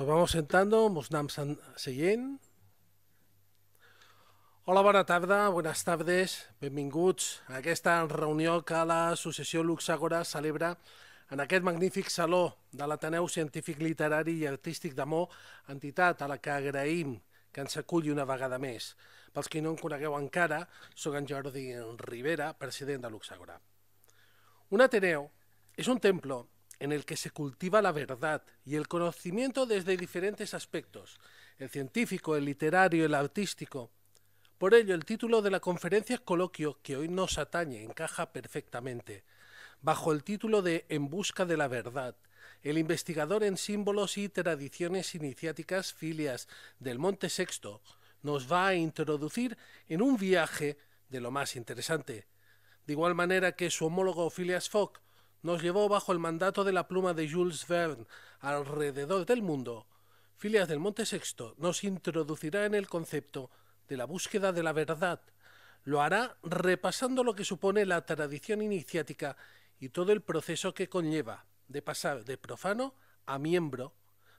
Nos vamos sentando, mos anem seient. Hola, bona tarda, buenas tardes, benvinguts a aquesta reunió que l'Associació Luxàgora celebra en aquest magnífic saló de l'Ateneu Científic Literari i Artístic de Mo, entitat a la que agraïm que ens aculli una vegada més. Pels qui no en conegueu encara, soc en Jordi Rivera, president de Luxàgora. Un Ateneo es un templo en el que se cultiva la verdad y el conocimiento desde diferentes aspectos, el científico, el literario, el artístico. Por ello, el título de la conferencia coloquio que hoy nos atañe encaja perfectamente. Bajo el título de En busca de la verdad, el investigador en símbolos y tradiciones iniciáticas Filias del Monte Sexto nos va a introducir en un viaje de lo más interesante. De igual manera que su homólogo Phileas Fogg nos llevó bajo el mandato de la pluma de Jules Verne alrededor del mundo, Filias del Monte Sexto nos introducirá en el concepto de la búsqueda de la verdad. Lo hará repasando lo que supone la tradición iniciática y todo el proceso que conlleva de pasar de profano a miembro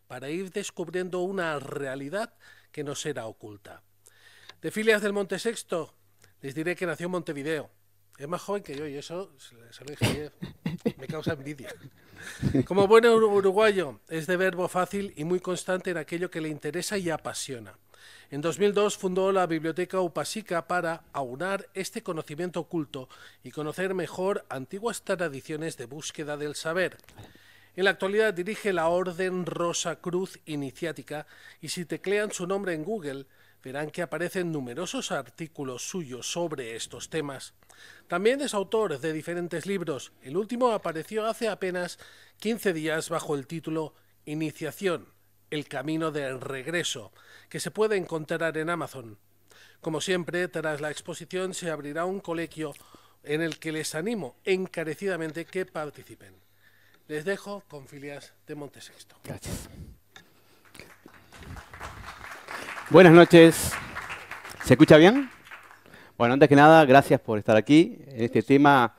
para ir descubriendo una realidad que nos era oculta. De Filias del Monte Sexto les diré que nació en Montevideo. Es más joven que yo y eso se lo dije ayer. Me causa envidia. Como buen uruguayo, es de verbo fácil y muy constante en aquello que le interesa y apasiona. En 2002 fundó la Biblioteca Upasica para aunar este conocimiento oculto y conocer mejor antiguas tradiciones de búsqueda del saber. En la actualidad dirige la Orden Rosa Cruz Iniciática y si teclean su nombre en Google verán que aparecen numerosos artículos suyos sobre estos temas. También es autor de diferentes libros. El último apareció hace apenas 15 días bajo el título Iniciación, el camino del regreso, que se puede encontrar en Amazon. Como siempre, tras la exposición se abrirá un colegio en el que les animo encarecidamente que participen. Les dejo con Filias de Monte Sexto. Gracias. Buenas noches. ¿Se escucha bien? Bueno, antes que nada, gracias por estar aquí en este tema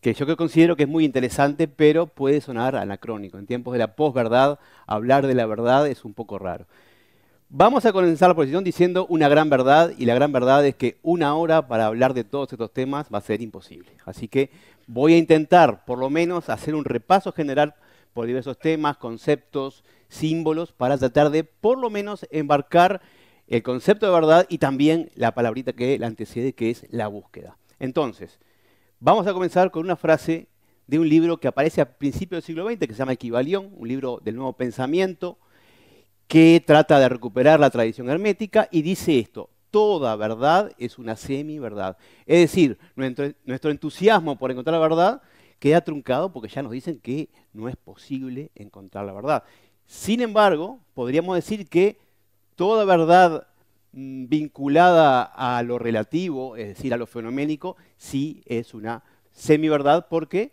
que yo considero que es muy interesante, pero puede sonar anacrónico. En tiempos de la posverdad, hablar de la verdad es un poco raro. Vamos a comenzar la posición diciendo una gran verdad, y la gran verdad es que una hora para hablar de todos estos temas va a ser imposible. Así que voy a intentar, por lo menos, hacer un repaso general por diversos temas, conceptos, símbolos, para tratar de, por lo menos, embarcar el concepto de verdad y también la palabrita que la antecede, que es la búsqueda. Entonces, vamos a comenzar con una frase de un libro que aparece a principios del siglo XX, que se llama Equivalión, un libro del Nuevo Pensamiento, que trata de recuperar la tradición hermética y dice esto: toda verdad es una semi-verdad. Es decir, nuestro entusiasmo por encontrar la verdad queda truncado porque ya nos dicen que no es posible encontrar la verdad. Sin embargo, podríamos decir que toda verdad vinculada a lo relativo, es decir, a lo fenoménico, sí es una semi-verdad porque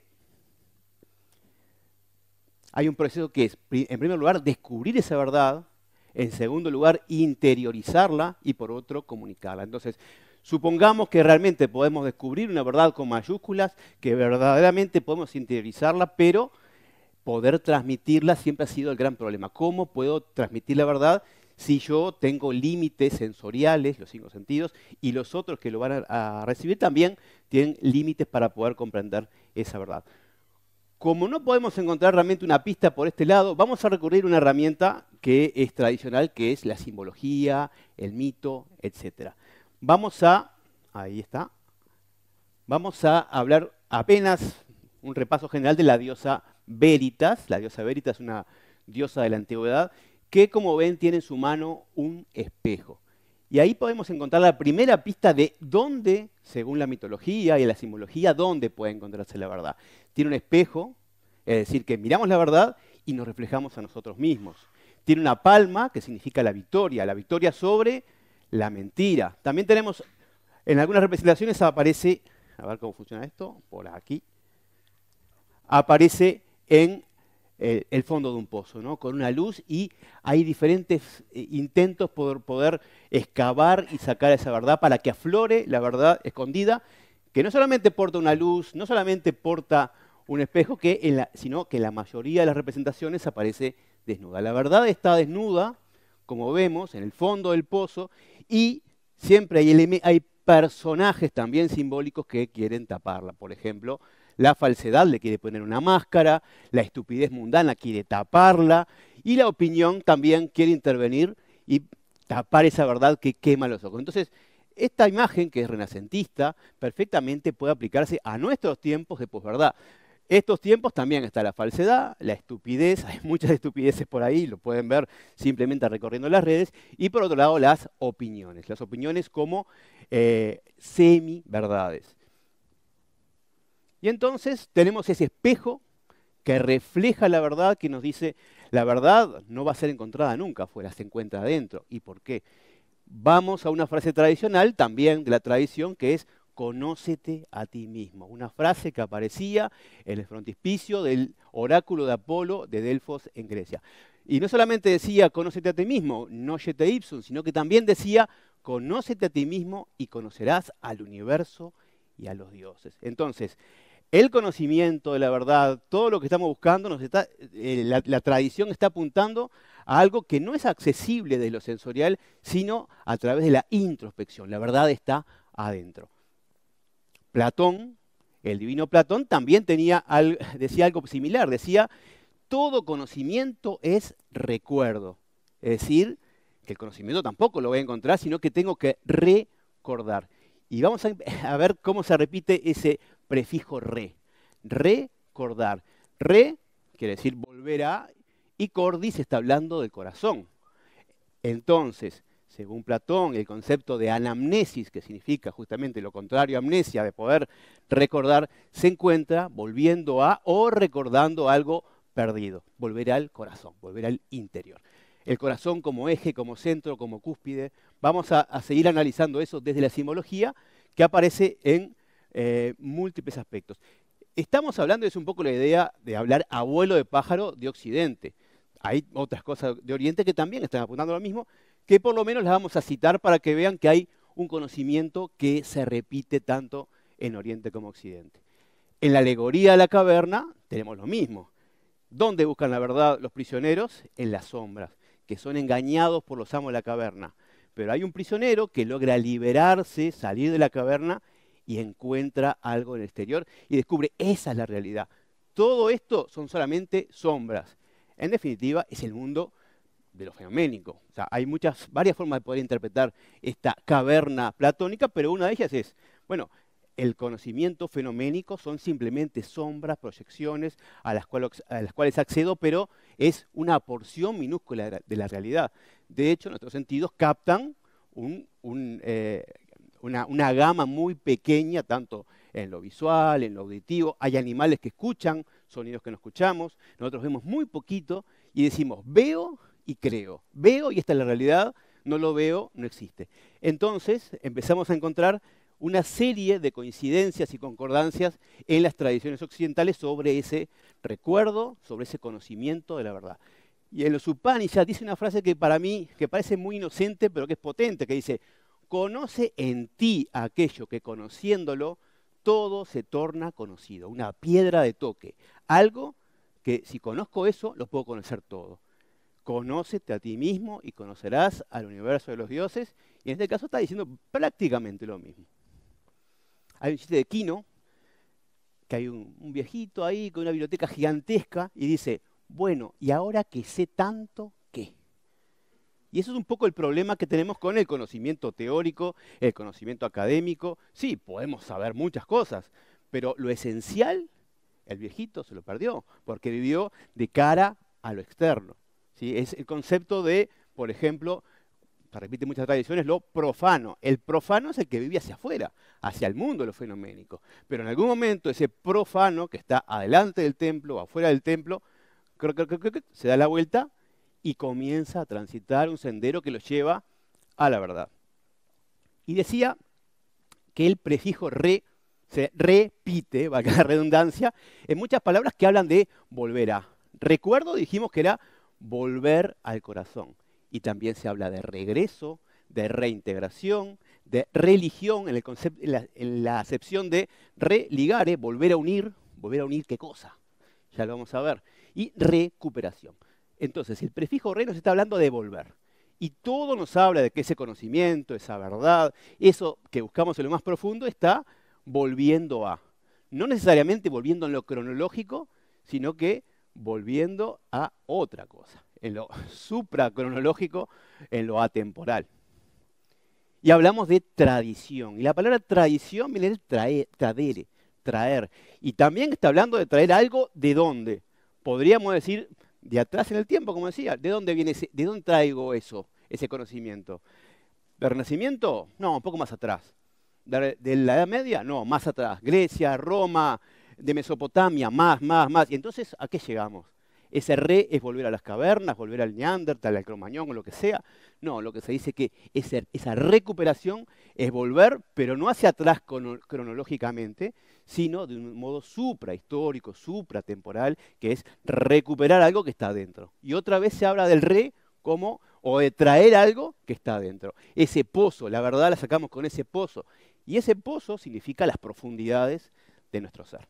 hay un proceso que es, en primer lugar, descubrir esa verdad, en segundo lugar, interiorizarla y por otro, comunicarla. Entonces, supongamos que realmente podemos descubrir una verdad con mayúsculas, que verdaderamente podemos interiorizarla, pero poder transmitirla siempre ha sido el gran problema. ¿Cómo puedo transmitir la verdad si yo tengo límites sensoriales, los 5 sentidos, y los otros que lo van a recibir también tienen límites para poder comprender esa verdad? Como no podemos encontrar realmente una pista por este lado, vamos a recurrir a una herramienta que es tradicional, que es la simbología, el mito, etc. Ahí está, vamos a hablar apenas un repaso general de la diosa Veritas. La diosa Veritas es una diosa de la antigüedad que, como ven, tiene en su mano un espejo. Y ahí podemos encontrar la primera pista de dónde, según la mitología y la simbología, dónde puede encontrarse la verdad. Tiene un espejo, es decir, que miramos la verdad y nos reflejamos a nosotros mismos. Tiene una palma, que significa la victoria sobre la mentira. También tenemos, en algunas representaciones aparece, a ver cómo funciona esto, por aquí, aparece en el fondo de un pozo, ¿no? Con una luz, y hay diferentes intentos por poder excavar y sacar esa verdad para que aflore la verdad escondida, que no solamente porta una luz, no solamente porta un espejo, sino que en la mayoría de las representaciones aparece desnuda. La verdad está desnuda, como vemos, en el fondo del pozo, y siempre hay personajes también simbólicos que quieren taparla. Por ejemplo, la falsedad le quiere poner una máscara, la estupidez mundana quiere taparla, y la opinión también quiere intervenir y tapar esa verdad que quema los ojos. Entonces, esta imagen, que es renacentista, perfectamente puede aplicarse a nuestros tiempos de posverdad. Estos tiempos también está la falsedad, la estupidez, hay muchas estupideces por ahí, lo pueden ver simplemente recorriendo las redes, y por otro lado las opiniones como semi-verdades. Y entonces tenemos ese espejo que refleja la verdad, que nos dice, la verdad no va a ser encontrada nunca afuera, se encuentra adentro. ¿Y por qué? Vamos a una frase tradicional, también de la tradición, que es conócete a ti mismo. Una frase que aparecía en el frontispicio del oráculo de Apolo de Delfos en Grecia. Y no solamente decía conócete a ti mismo, nocete ipsum, sino que también decía conócete a ti mismo y conocerás al universo y a los dioses. Entonces, el conocimiento de la verdad, todo lo que estamos buscando, la tradición está apuntando a algo que no es accesible de lo sensorial, sino a través de la introspección. La verdad está adentro. Platón, el divino Platón, también decía algo similar. Decía, todo conocimiento es recuerdo. Es decir, que el conocimiento tampoco lo voy a encontrar, sino que tengo que recordar. Y vamos a ver cómo se repite ese prefijo re. Recordar. Re quiere decir volver a, y cordis está hablando del corazón. Entonces, según Platón, el concepto de anamnesis, que significa justamente lo contrario a amnesia, de poder recordar, se encuentra volviendo a o recordando algo perdido. Volver al corazón, volver al interior. El corazón como eje, como centro, como cúspide. Vamos a seguir analizando eso desde la simbología, que aparece en múltiples aspectos. Estamos hablando, es un poco la idea de hablar a vuelo de pájaro de Occidente. Hay otras cosas de Oriente que también están apuntando a lo mismo, que por lo menos las vamos a citar para que vean que hay un conocimiento que se repite tanto en Oriente como Occidente. En la alegoría de la caverna tenemos lo mismo. ¿Dónde buscan la verdad los prisioneros? En las sombras, que son engañados por los amos de la caverna. Pero hay un prisionero que logra liberarse, salir de la caverna y encuentra algo en el exterior y descubre, esa es la realidad. Todo esto son solamente sombras. En definitiva, es el mundo de lo fenoménico. O sea, hay varias formas de poder interpretar esta caverna platónica, pero una de ellas es, bueno, el conocimiento fenoménico son simplemente sombras, proyecciones a las cuales accedo, pero es una porción minúscula de la realidad. De hecho, nuestros sentidos captan una gama muy pequeña, tanto en lo visual, en lo auditivo. Hay animales que escuchan sonidos que no escuchamos. Nosotros vemos muy poquito y decimos, veo y creo. Veo y esta es la realidad, no lo veo, no existe. Entonces empezamos a encontrar una serie de coincidencias y concordancias en las tradiciones occidentales sobre ese recuerdo, sobre ese conocimiento de la verdad. Y en los Upanishads dice una frase que para mí, que parece muy inocente, pero que es potente, que dice, conoce en ti aquello que conociéndolo, todo se torna conocido. Una piedra de toque. Algo que si conozco eso, lo puedo conocer todo. Conócete a ti mismo y conocerás al universo de los dioses. Y en este caso está diciendo prácticamente lo mismo. Hay un chiste de Quino, que hay un viejito ahí con una biblioteca gigantesca y dice, bueno, ¿y ahora que sé tanto, qué? Y eso es un poco el problema que tenemos con el conocimiento teórico, el conocimiento académico. Sí, podemos saber muchas cosas, pero lo esencial, el viejito se lo perdió, porque vivió de cara a lo externo. ¿Sí? Es el concepto de, por ejemplo, se repite en muchas tradiciones, lo profano. El profano es el que vive hacia afuera, hacia el mundo de lo fenoménico. Pero en algún momento ese profano que está adelante del templo o afuera del templo, se da la vuelta y comienza a transitar un sendero que lo lleva a la verdad. Y decía que el prefijo re se repite, valga la redundancia, en muchas palabras que hablan de volver a. Recuerdo, dijimos que era volver al corazón. Y también se habla de regreso, de reintegración, de religión, en la acepción de religare, volver a unir qué cosa, ya lo vamos a ver, y recuperación. Entonces, el prefijo re nos está hablando de volver. Y todo nos habla de que ese conocimiento, esa verdad, eso que buscamos en lo más profundo está volviendo a. No necesariamente volviendo en lo cronológico, sino que volviendo a otra cosa, en lo supracronológico, en lo atemporal. Y hablamos de tradición. Y la palabra tradición viene de traer, traer. Y también está hablando de traer algo de dónde. Podríamos decir de atrás en el tiempo, como decía. ¿De dónde viene de dónde traigo eso, ese conocimiento? ¿Del Renacimiento? No, un poco más atrás. ¿De la Edad Media? No, más atrás. Grecia, Roma, de Mesopotamia, más. Y entonces, ¿a qué llegamos? Ese re es volver a las cavernas, volver al Neandertal, al Cromañón o lo que sea. No, lo que se dice que esa recuperación es volver, pero no hacia atrás cronológicamente, sino de un modo suprahistórico, supratemporal, que es recuperar algo que está adentro. Y otra vez se habla del re como, o de traer algo que está adentro. Ese pozo, la verdad la sacamos con ese pozo. Y ese pozo significa las profundidades de nuestro ser.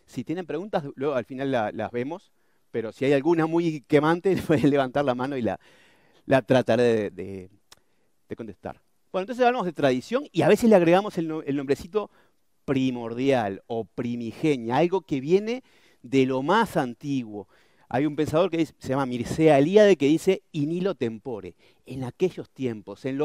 Si tienen preguntas, luego al final las vemos, pero si hay alguna muy quemante, pueden levantar la mano y la trataré de contestar. Bueno, entonces hablamos de tradición y a veces le agregamos el nombrecito primordial o primigenia, algo que viene de lo más antiguo. Hay un pensador que se llama Mircea Eliade que dice in illo tempore, en aquellos tiempos, en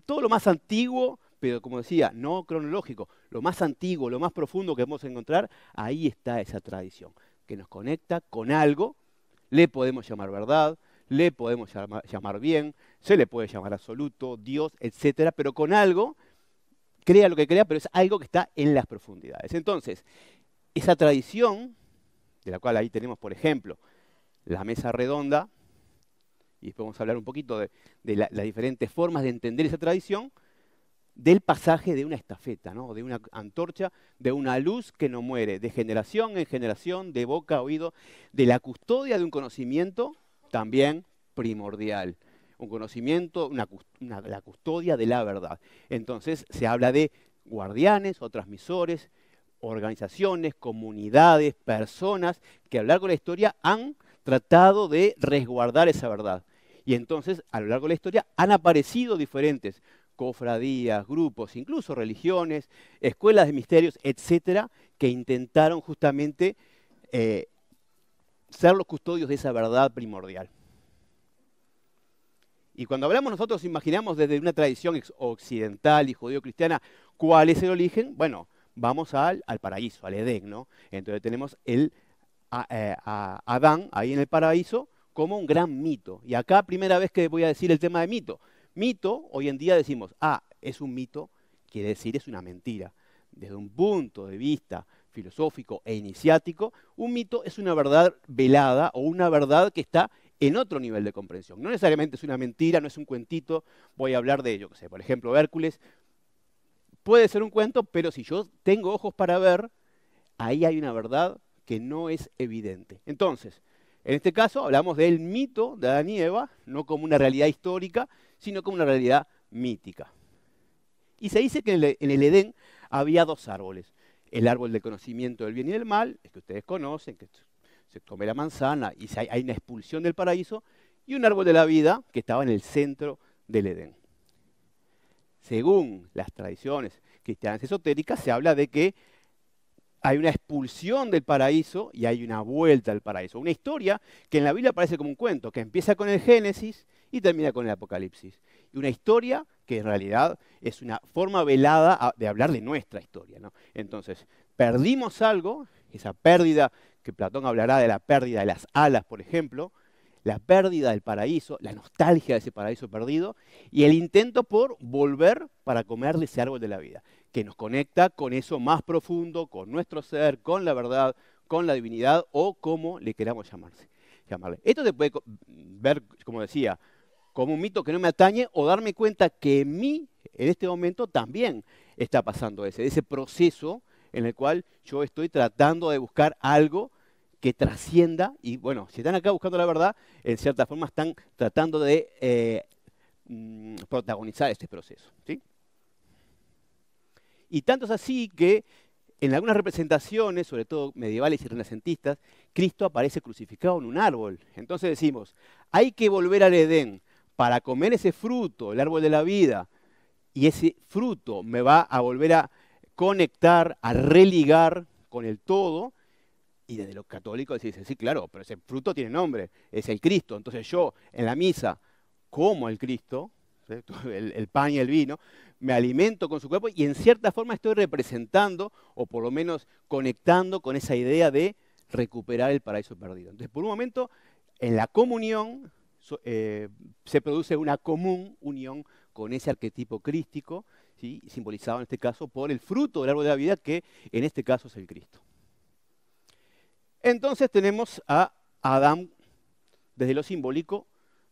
todo lo más antiguo, pero como decía, no cronológico, lo más antiguo, lo más profundo que podemos encontrar, ahí está esa tradición, que nos conecta con algo, le podemos llamar verdad, le podemos llamar bien, se le puede llamar absoluto, Dios, etcétera, pero con algo, crea lo que crea, pero es algo que está en las profundidades. Entonces, esa tradición, de la cual ahí tenemos, por ejemplo, la mesa redonda, y después vamos a hablar un poquito de las diferentes formas de entender esa tradición, del pasaje de una estafeta, ¿no? De una antorcha, de una luz que no muere, de generación en generación, de boca a oído, de la custodia de un conocimiento también primordial. Un conocimiento, la custodia de la verdad. Entonces se habla de guardianes o transmisores, organizaciones, comunidades, personas que a lo largo de la historia han tratado de resguardar esa verdad. Y entonces, a lo largo de la historia, han aparecido diferentes cofradías, grupos, incluso religiones, escuelas de misterios, etcétera, que intentaron justamente ser los custodios de esa verdad primordial. Y cuando hablamos nosotros, imaginamos desde una tradición occidental y judío-cristiana, ¿cuál es el origen? Bueno, vamos al paraíso, al Edén, ¿no? Entonces tenemos a Adán ahí en el paraíso como un gran mito. Y acá, primera vez que voy a decir el tema de mito. Mito, hoy en día decimos, es un mito, quiere decir es una mentira. Desde un punto de vista filosófico e iniciático, un mito es una verdad velada o una verdad que está en otro nivel de comprensión. No necesariamente es una mentira, no es un cuentito, voy a hablar de ello. Por ejemplo, Hércules puede ser un cuento, pero si yo tengo ojos para ver, ahí hay una verdad que no es evidente. Entonces, en este caso hablamos del mito de Adán y Eva, no como una realidad histórica, sino como una realidad mítica. Y se dice que en el Edén había dos árboles. El árbol del conocimiento del bien y del mal, el que ustedes conocen, que se come la manzana y hay una expulsión del paraíso, y un árbol de la vida que estaba en el centro del Edén. Según las tradiciones cristianas esotéricas, se habla de que hay una expulsión del paraíso y hay una vuelta al paraíso. Una historia que en la Biblia parece como un cuento, que empieza con el Génesis y termina con el Apocalipsis. Y una historia que en realidad es una forma velada de hablar de nuestra historia, ¿no? Entonces, perdimos algo, esa pérdida, que Platón hablará de la pérdida de las alas, por ejemplo, la pérdida del paraíso, la nostalgia de ese paraíso perdido, y el intento por volver para comer de ese árbol de la vida, que nos conecta con eso más profundo, con nuestro ser, con la verdad, con la divinidad, o como le queramos llamarle. Esto se puede ver, como decía, como un mito que no me atañe, o darme cuenta que en mí, en este momento, también está pasando ese proceso en el cual yo estoy tratando de buscar algo que trascienda, y bueno, si están acá buscando la verdad, en cierta forma están tratando de protagonizar este proceso, ¿sí? Y tanto es así que en algunas representaciones, sobre todo medievales y renacentistas, Cristo aparece crucificado en un árbol. Entonces decimos, hay que volver al Edén para comer ese fruto, el árbol de la vida, y ese fruto me va a volver a conectar, a religar con el todo. Y desde los católicos dicen, sí, claro, pero ese fruto tiene nombre, es el Cristo. Entonces yo en la misa como el Cristo, ¿sí? El pan y el vino, me alimento con su cuerpo y en cierta forma estoy representando, o por lo menos conectando con esa idea de recuperar el paraíso perdido. Entonces, por un momento, en la comunión se produce una común unión con ese arquetipo crístico, ¿sí? Simbolizado en este caso por el fruto del árbol de la vida, que en este caso es el Cristo. Entonces tenemos a Adán desde lo simbólico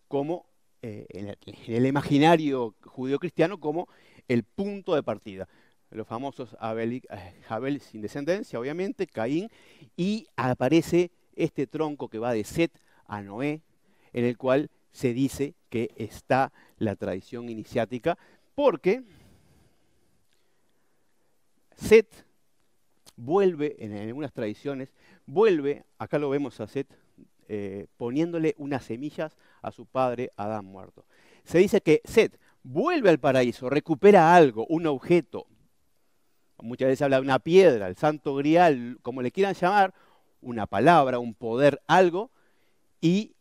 como en el imaginario judío-cristiano como el punto de partida. Los famosos Abel sin descendencia, obviamente, Caín, y aparece este tronco que va de Set a Noé, en el cual se dice que está la tradición iniciática, porque Set vuelve, en algunas tradiciones, acá lo vemos a Set, poniéndole unas semillas a su padre Adán muerto. Se dice que Set vuelve al paraíso, recupera algo, un objeto. Muchas veces habla de una piedra, el santo grial, como le quieran llamar, una palabra, un poder, algo, y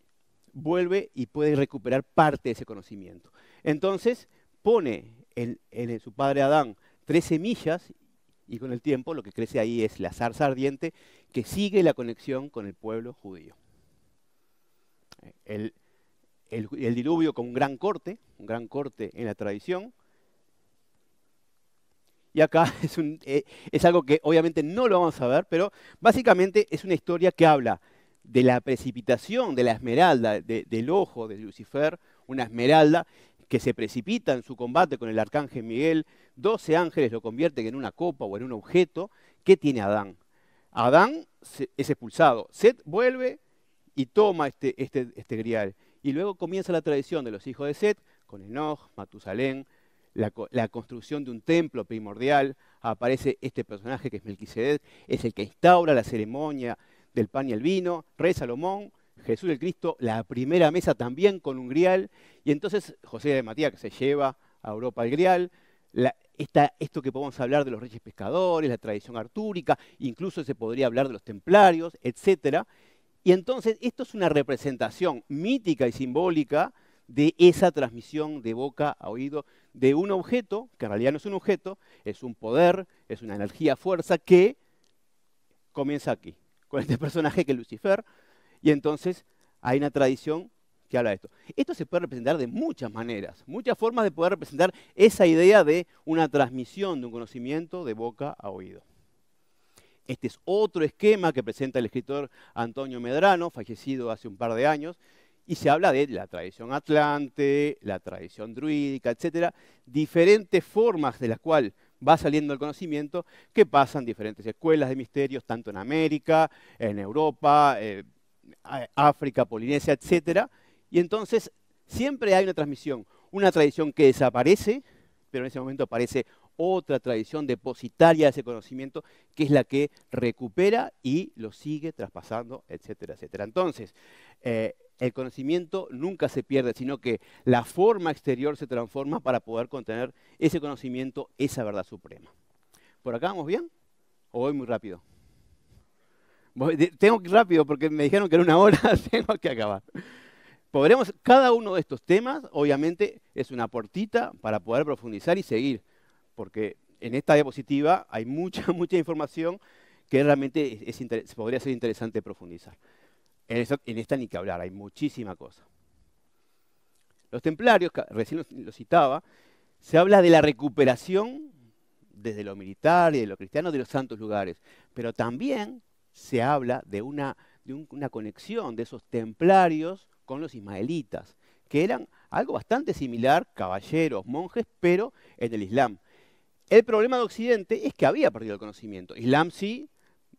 vuelve y puede recuperar parte de ese conocimiento. Entonces pone en su padre Adán 3 semillas y con el tiempo lo que crece ahí es la zarza ardiente que sigue la conexión con el pueblo judío. El diluvio con un gran corte en la tradición. Y acá es algo que obviamente no lo vamos a ver, pero básicamente es una historia que habla de la precipitación de la esmeralda, del ojo de Lucifer, una esmeralda que se precipita en su combate con el arcángel Miguel. 12 ángeles lo convierten en una copa o en un objeto. ¿Qué tiene Adán? Adán es expulsado. Set vuelve y toma este grial. Y luego comienza la tradición de los hijos de Set, con Enoch, Matusalén, la construcción de un templo primordial. Aparece este personaje que es Melquisedec, es el que instaura la ceremonia del pan y el vino. Rey Salomón, Jesús el Cristo, la primera mesa también con un grial. Y entonces José de Arimatea, que se lleva a Europa el grial. Esto que podemos hablar de los reyes pescadores, la tradición artúrica, incluso se podría hablar de los templarios, etc. Y entonces esto es una representación mítica y simbólica de esa transmisión de boca a oído de un objeto, que en realidad no es un objeto, es un poder, es una energía, fuerza, que comienza aquí, con este personaje que es Lucifer, y entonces hay una tradición que habla de esto. Esto se puede representar de muchas maneras, muchas formas de poder representar esa idea de una transmisión de un conocimiento de boca a oído. Este es otro esquema que presenta el escritor Antonio Medrano, fallecido hace un par de años, y se habla de la tradición atlante, la tradición druídica, etc. Diferentes formas de las cuales va saliendo el conocimiento que pasan diferentes escuelas de misterios, tanto en América, en Europa, África, Polinesia, etc. Y entonces siempre hay una tradición que desaparece, pero en ese momento aparece otra tradición depositaria de ese conocimiento, que es la que recupera y lo sigue traspasando, etcétera, etcétera. Entonces, el conocimiento nunca se pierde, sino que la forma exterior se transforma para poder contener ese conocimiento, esa verdad suprema. ¿Por acá vamos bien? ¿O voy muy rápido? Tengo que ir rápido porque me dijeron que era 1 hora, tengo que acabar. Podremos, cada uno de estos temas, obviamente, es una portita para poder profundizar y seguir, porque en esta diapositiva hay mucha información que realmente podría ser interesante profundizar. En esta ni que hablar, hay muchísima cosa. Los templarios, recién lo citaba, se habla de la recuperación desde lo militar y de lo cristiano de los santos lugares, pero también se habla de una conexión de esos templarios con los ismaelitas, que eran algo bastante similar, caballeros, monjes, pero en el Islam. El problema de Occidente es que había perdido el conocimiento. Islam sí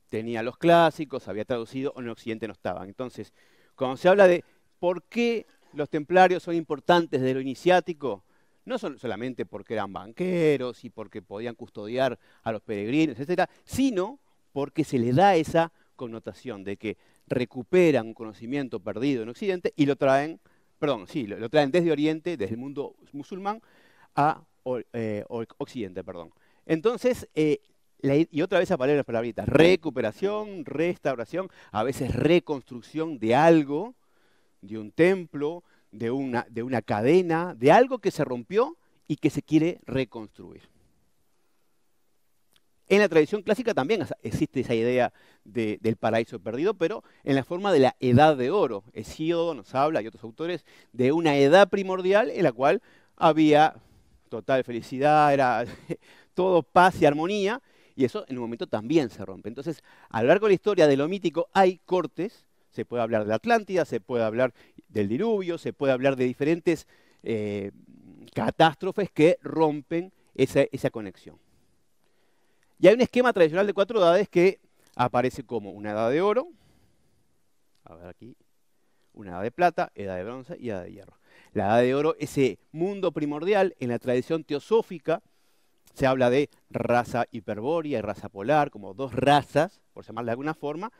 tenía los clásicos, había traducido, en Occidente no estaban. Entonces, cuando se habla de por qué los templarios son importantes de lo iniciático, no solamente porque eran banqueros y porque podían custodiar a los peregrinos, etcétera, sino porque se les da esa connotación de que recuperan un conocimiento perdido en Occidente y lo traen, perdón, sí, lo traen desde Oriente, desde el mundo musulmán, a Occidente, perdón. Entonces, y otra vez aparecen las palabritas, recuperación, restauración, a veces reconstrucción de algo, de un templo, de una cadena, de algo que se rompió y que se quiere reconstruir. En la tradición clásica también existe esa idea del paraíso perdido, pero en la forma de la edad de oro. Hesíodo nos habla, y otros autores, de una edad primordial en la cual había total felicidad, era todo paz y armonía, y eso en un momento también se rompe. Entonces, a lo largo de la historia de lo mítico hay cortes, se puede hablar de la Atlántida, se puede hablar del diluvio, se puede hablar de diferentes catástrofes que rompen esa conexión. Y hay un esquema tradicional de 4 edades que aparece como una edad de oro, a ver aquí, una edad de plata, edad de bronce y edad de hierro. La edad de oro, ese mundo primordial, en la tradición teosófica, se habla de raza hiperbórea y raza polar, como 2 razas, por llamarla de alguna forma,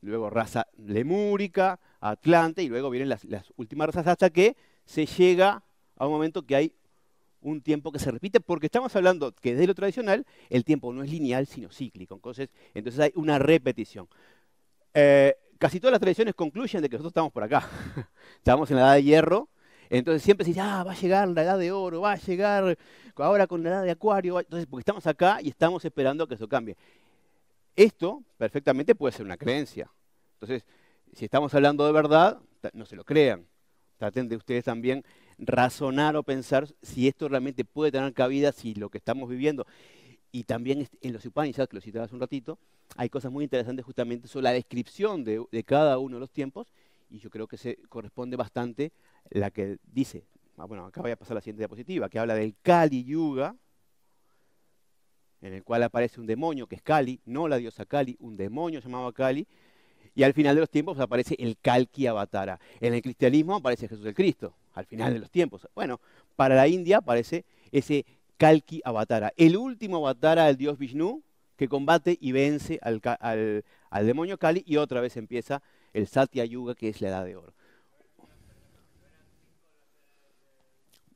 luego raza lemúrica, atlante, y luego vienen las últimas razas hasta que se llega a un momento que hay un tiempo que se repite, porque estamos hablando que desde lo tradicional el tiempo no es lineal, sino cíclico. Entonces hay una repetición. Casi todas las tradiciones concluyen de que nosotros estamos por acá. Estamos en la edad de hierro, entonces siempre se dice, va a llegar la edad de oro, va a llegar ahora con la edad de acuario. Entonces, porque estamos acá y estamos esperando que eso cambie. Esto perfectamente puede ser una creencia. Entonces, si estamos hablando de verdad, no se lo crean. Traten de ustedes también razonar o pensar si esto realmente puede tener cabida, si lo que estamos viviendo. Y también en los Upanishads, que lo citaba hace un ratito, hay cosas muy interesantes justamente sobre la descripción de cada uno de los tiempos, y yo creo que se corresponde bastante la que dice, bueno, acá voy a pasar a la siguiente diapositiva, que habla del Kali Yuga, en el cual aparece un demonio que es Kali, no la diosa Kali, un demonio llamado Kali, y al final de los tiempos aparece el Kalki Avatara. En el cristianismo aparece Jesús el Cristo, al final de los tiempos. Bueno, para la India aparece ese Kalki Avatara, el último avatara del dios Vishnu que combate y vence al demonio Kali, y otra vez empieza el Satya Yuga, que es la edad de oro.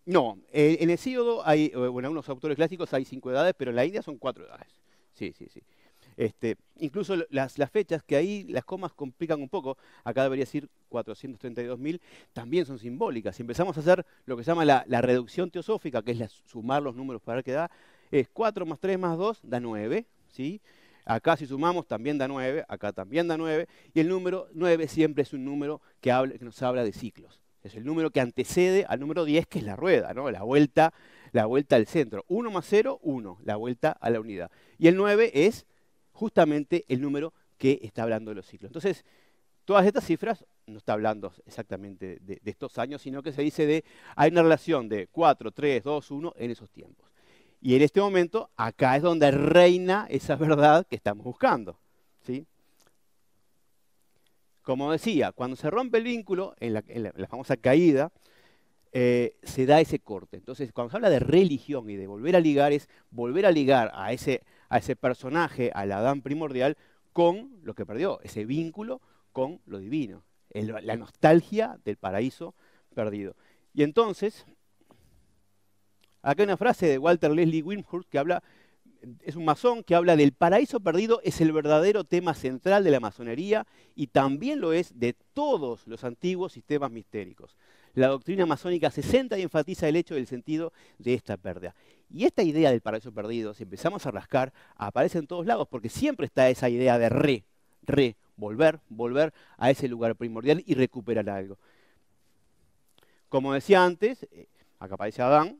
No, en Hesíodo hay, bueno, en algunos autores clásicos hay 5 edades, pero en la India son 4 edades. Sí, sí, sí. Incluso las fechas, que ahí las comas complican un poco, acá debería decir 432.000, también son simbólicas. Si empezamos a hacer lo que se llama la reducción teosófica, que es sumar los números para ver qué da, es 4 más 3 más 2 da 9, ¿sí? Acá si sumamos también da 9, acá también da 9, y el número 9 siempre es un número que nos habla de ciclos. Es el número que antecede al número 10, que es la rueda, ¿no? La vuelta al centro. 1 más 0, 1, la vuelta a la unidad. Y el 9 es justamente el número que está hablando de los ciclos. Entonces, todas estas cifras no está hablando exactamente de estos años, sino que se dice hay una relación de 4, 3, 2, 1 en esos tiempos. Y en este momento, acá es donde reina esa verdad que estamos buscando, ¿sí? Como decía, cuando se rompe el vínculo, en la famosa caída, se da ese corte. Entonces, cuando se habla de religión y de volver a ligar, es volver a ligar a ese personaje, al Adán primordial, con lo que perdió, ese vínculo con lo divino, la nostalgia del paraíso perdido. Y entonces, acá hay una frase de Walter Leslie Wilmshurst que es un masón que habla del paraíso perdido, es el verdadero tema central de la masonería y también lo es de todos los antiguos sistemas mistéricos. La doctrina masónica se centra y enfatiza el hecho del sentido de esta pérdida. Y esta idea del paraíso perdido, si empezamos a rascar, aparece en todos lados, porque siempre está esa idea de volver a ese lugar primordial y recuperar algo. Como decía antes, acá aparece Adán,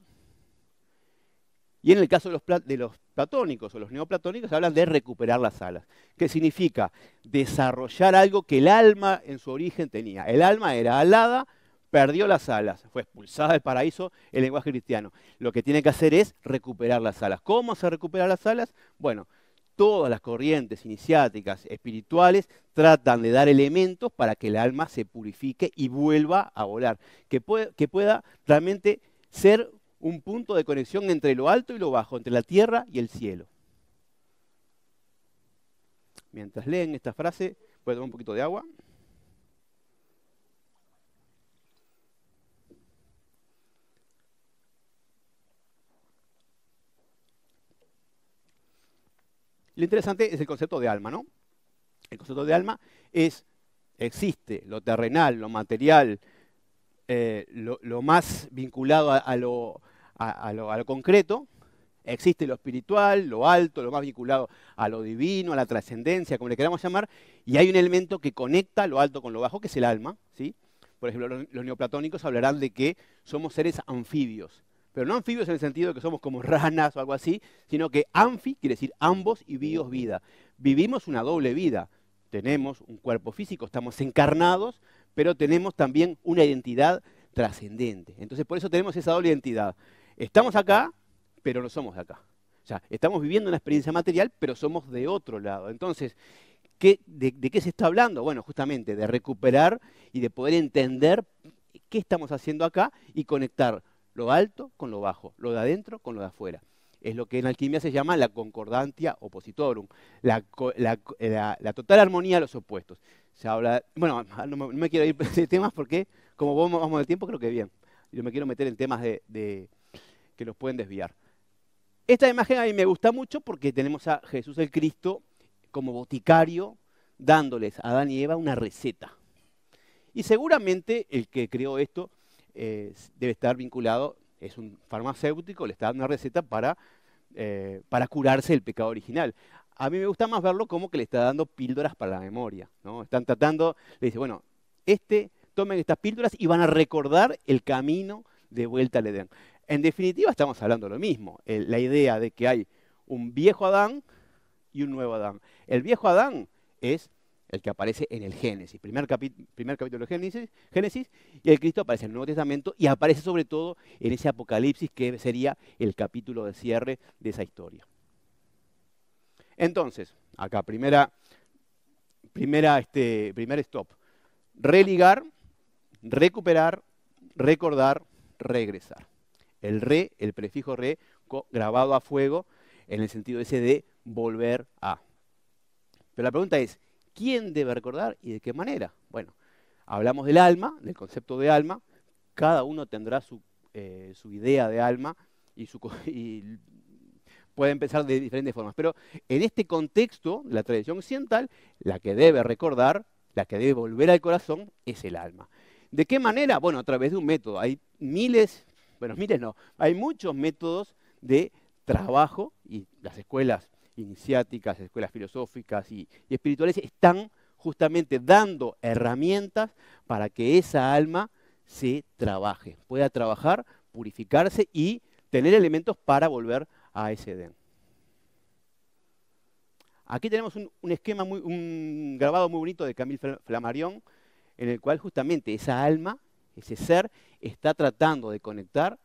y en el caso de los platónicos o los neoplatónicos hablan de recuperar las alas, que significa desarrollar algo que el alma en su origen tenía. El alma era alada, perdió las alas, fue expulsada del paraíso, el lenguaje cristiano. Lo que tiene que hacer es recuperar las alas. ¿Cómo se recupera las alas? Bueno, todas las corrientes iniciáticas, espirituales, tratan de dar elementos para que el alma se purifique y vuelva a volar, que pueda realmente ser un punto de conexión entre lo alto y lo bajo, entre la tierra y el cielo. Mientras leen esta frase, voy a tomar un poquito de agua. Lo interesante es el concepto de alma, ¿no? El concepto de alma existe lo terrenal, lo material, lo más vinculado a lo concreto, existe lo espiritual, lo alto, lo más vinculado a lo divino, a la trascendencia, como le queramos llamar, y hay un elemento que conecta lo alto con lo bajo, que es el alma, ¿sí? Por ejemplo, los neoplatónicos hablarán de que somos seres anfibios, pero no anfibios en el sentido de que somos como ranas o algo así, sino que anfi quiere decir ambos y bios vida. Vivimos una doble vida. Tenemos un cuerpo físico, estamos encarnados, pero tenemos también una identidad trascendente. Entonces, por eso tenemos esa doble identidad. Estamos acá, pero no somos de acá. O sea, estamos viviendo una experiencia material, pero somos de otro lado. Entonces, ¿de qué se está hablando? Bueno, justamente de recuperar y de poder entender qué estamos haciendo acá y conectar lo alto con lo bajo, lo de adentro con lo de afuera. Es lo que en alquimia se llama la concordantia oppositorum, la total armonía de los opuestos. Se habla, bueno, no me quiero ir de temas porque como vamos del tiempo creo que bien. Yo me quiero meter en temas que los pueden desviar. Esta imagen a mí me gusta mucho porque tenemos a Jesús el Cristo como boticario dándoles a Adán y Eva una receta. Y seguramente el que creó esto debe estar vinculado, es un farmacéutico, le está dando una receta para curarse del pecado original. A mí me gusta más verlo como que le está dando píldoras para la memoria, ¿no? Están tratando, le dice, bueno, tomen estas píldoras y van a recordar el camino de vuelta al Edén. En definitiva estamos hablando de lo mismo, la idea de que hay un viejo Adán y un nuevo Adán. El viejo Adán es el que aparece en el Génesis, primer capítulo de Génesis, y el Cristo aparece en el Nuevo Testamento y aparece sobre todo en ese Apocalipsis que sería el capítulo de cierre de esa historia. Entonces, acá, primer stop, religar, recuperar, recordar, regresar. El prefijo re, grabado a fuego, en el sentido ese de volver a. Pero la pregunta es, ¿quién debe recordar y de qué manera? Bueno, hablamos del alma, del concepto de alma, cada uno tendrá su idea de alma y puede empezar de diferentes formas. Pero en este contexto de la tradición occidental, la que debe recordar, la que debe volver al corazón, es el alma. ¿De qué manera? Bueno, a través de un método. Hay hay muchos métodos de trabajo y las escuelas iniciáticas, escuelas filosóficas y espirituales están justamente dando herramientas para que esa alma se trabaje, pueda trabajar, purificarse y tener elementos para volver a ese Edén. Aquí tenemos un esquema, un grabado muy bonito de Camille Flammarion, en el cual justamente esa alma, ese ser, está tratando de conectar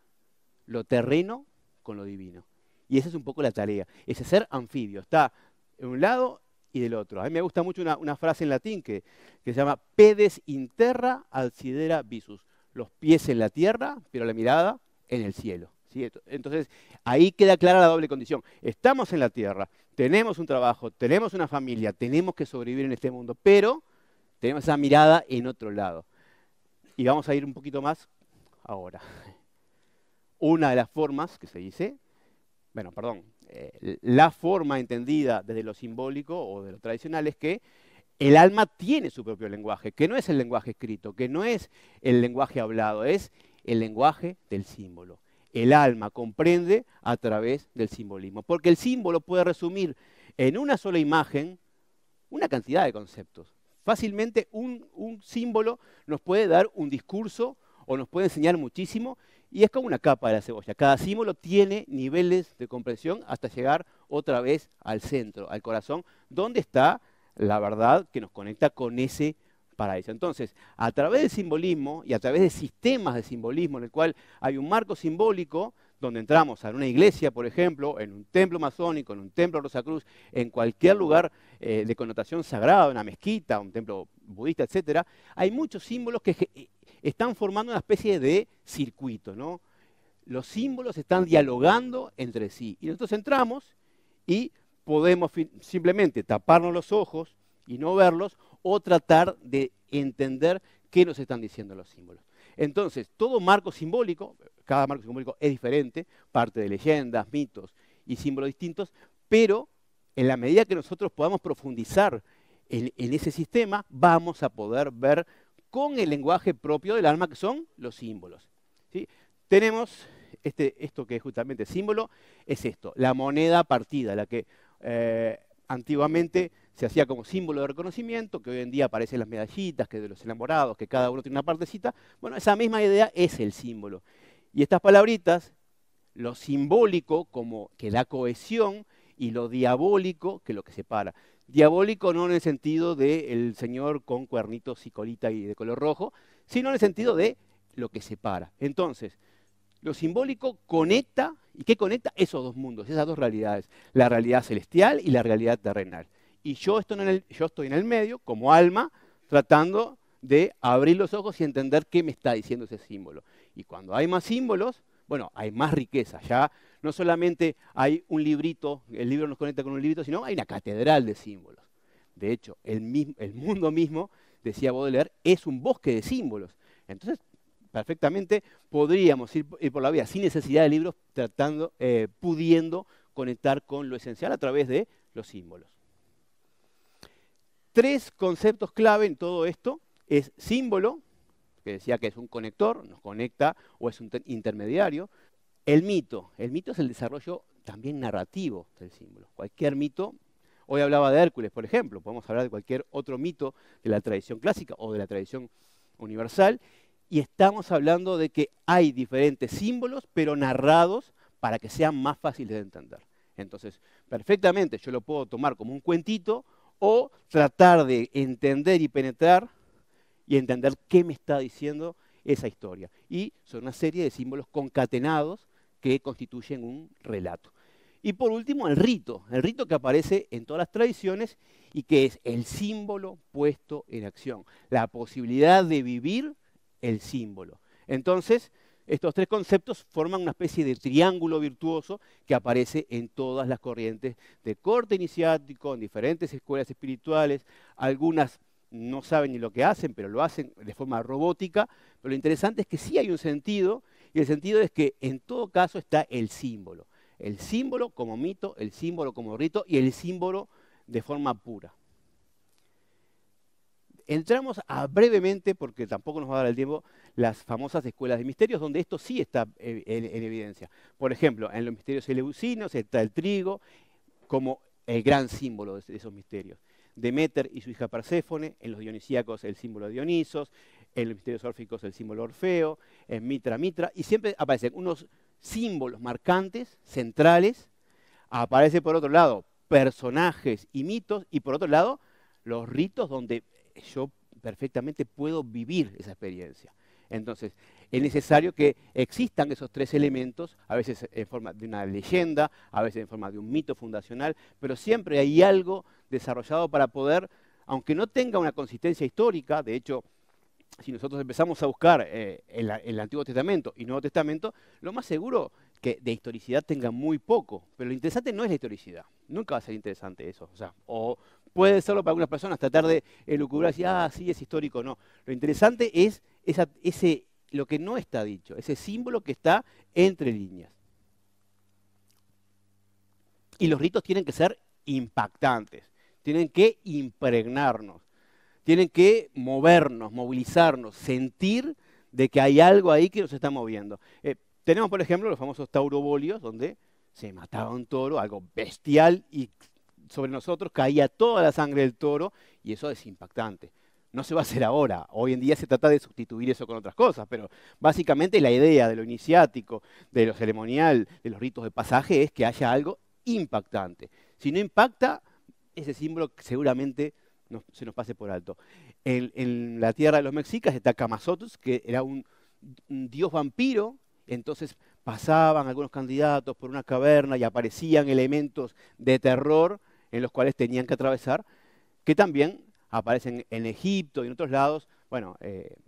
lo terreno con lo divino. Y esa es un poco la tarea. Ese ser anfibio está de un lado y del otro. A mí me gusta mucho una frase en latín que se llama pedes in terra alcidera visus. Los pies en la tierra, pero la mirada en el cielo. ¿Sí? Entonces, ahí queda clara la doble condición. Estamos en la tierra, tenemos un trabajo, tenemos una familia, tenemos que sobrevivir en este mundo, pero tenemos esa mirada en otro lado. Y vamos a ir un poquito más ahora. Una de las formas que se dice, la forma entendida desde lo simbólico o de lo tradicional es que el alma tiene su propio lenguaje, que no es el lenguaje escrito, que no es el lenguaje hablado, es el lenguaje del símbolo. El alma comprende a través del simbolismo, porque el símbolo puede resumir en una sola imagen una cantidad de conceptos. Fácilmente un símbolo nos puede dar un discurso o nos puede enseñar muchísimo y es como una capa de la cebolla. Cada símbolo tiene niveles de comprensión hasta llegar otra vez al centro, al corazón, donde está la verdad que nos conecta con ese paraíso. Entonces, a través del simbolismo y a través de sistemas de simbolismo en el cual hay un marco simbólico, donde entramos a una iglesia, por ejemplo, en un templo masónico, en un templo Rosacruz, en cualquier lugar de connotación sagrada, una mezquita, un templo budista, etc., hay muchos símbolos que están formando una especie de circuito, ¿no? los símbolos están dialogando entre sí. Y nosotros entramos y podemos simplemente taparnos los ojos y no verlos, o tratar de entender qué nos están diciendo los símbolos. Entonces, todo marco simbólico, cada marco simbólico es diferente, parte de leyendas, mitos y símbolos distintos, pero en la medida que nosotros podamos profundizar en ese sistema, vamos a poder ver con el lenguaje propio del alma, que son los símbolos, ¿sí? Tenemos esto que es justamente símbolo, es esto, la moneda partida, la que antiguamente se hacía como símbolo de reconocimiento, que hoy en día aparecen las medallitas, que de los enamorados, que cada uno tiene una partecita. Bueno, esa misma idea es el símbolo. Y estas palabritas, lo simbólico como que da cohesión, y lo diabólico que lo que separa. Diabólico no en el sentido del señor con cuernitos y colita y de color rojo, sino en el sentido de lo que separa. Entonces, lo simbólico conecta, ¿y qué conecta? Esos dos mundos, esas dos realidades, la realidad celestial y la realidad terrenal. Y yo estoy en el medio, como alma, tratando de abrir los ojos y entender qué me está diciendo ese símbolo. Y cuando hay más símbolos, bueno, hay más riqueza. Ya no solamente hay un librito, el libro nos conecta con un librito, sino hay una catedral de símbolos. De hecho, el mundo mismo, decía Baudelaire, es un bosque de símbolos. Entonces, perfectamente podríamos ir por la vida sin necesidad de libros, pudiendo conectar con lo esencial a través de los símbolos. 3 conceptos clave en todo esto es símbolo, que decía que es un conector, nos conecta o es un intermediario. El mito es el desarrollo también narrativo del símbolo. Cualquier mito, hoy hablaba de Hércules, por ejemplo, podemos hablar de cualquier otro mito de la tradición clásica o de la tradición universal, y estamos hablando de que hay diferentes símbolos, pero narrados para que sean más fáciles de entender. Entonces, perfectamente yo lo puedo tomar como un cuentito o tratar de entender y penetrar y entender qué me está diciendo esa historia. Y son una serie de símbolos concatenados que constituyen un relato. Y por último, el rito que aparece en todas las tradiciones y que es el símbolo puesto en acción, la posibilidad de vivir el símbolo. Entonces, estos 3 conceptos forman una especie de triángulo virtuoso que aparece en todas las corrientes de corte iniciático, en diferentes escuelas espirituales. Algunas no saben ni lo que hacen, pero lo hacen de forma robótica. Pero lo interesante es que sí hay un sentido, y el sentido es que en todo caso está el símbolo. El símbolo como mito, el símbolo como rito y el símbolo de forma pura. Entramos brevemente, porque tampoco nos va a dar el tiempo, las famosas escuelas de misterios, donde esto sí está en evidencia. Por ejemplo, en los misterios eleusinos está el trigo como el gran símbolo de esos misterios. Deméter y su hija Perséfone, en los dionisíacos el símbolo de Dionisos, en los misterios órficos el símbolo Orfeo, en Mitra, y siempre aparecen unos símbolos marcantes, centrales. Aparece por otro lado personajes y mitos, y por otro lado los ritos donde yo perfectamente puedo vivir esa experiencia. Entonces, es necesario que existan esos 3 elementos, a veces en forma de una leyenda, a veces en forma de un mito fundacional, pero siempre hay algo desarrollado para poder, aunque no tenga una consistencia histórica. De hecho, si nosotros empezamos a buscar el Antiguo Testamento y Nuevo Testamento, lo más seguro que de historicidad tenga muy poco, pero lo interesante no es la historicidad, nunca va a ser interesante eso, o puede serlo para algunas personas, tratar de elucubrar y decir, sí, es histórico, no. Lo interesante es lo que no está dicho, ese símbolo que está entre líneas. Y los ritos tienen que ser impactantes, tienen que impregnarnos, tienen que movernos, movilizarnos, sentir de que hay algo ahí que nos está moviendo. Tenemos, por ejemplo, los famosos taurobolios, donde se mataba un toro, algo bestial, y sobre nosotros caía toda la sangre del toro, y eso es impactante. No se va a hacer ahora. Hoy en día se trata de sustituir eso con otras cosas, pero básicamente la idea de lo iniciático, de lo ceremonial, de los ritos de pasaje, es que haya algo impactante. Si no impacta, ese símbolo seguramente se nos pase por alto. En la tierra de los mexicas está Camazotus, que era un dios vampiro. Entonces pasaban algunos candidatos por una caverna y aparecían elementos de terror en los cuales tenían que atravesar, que también aparecen en Egipto y en otros lados bueno,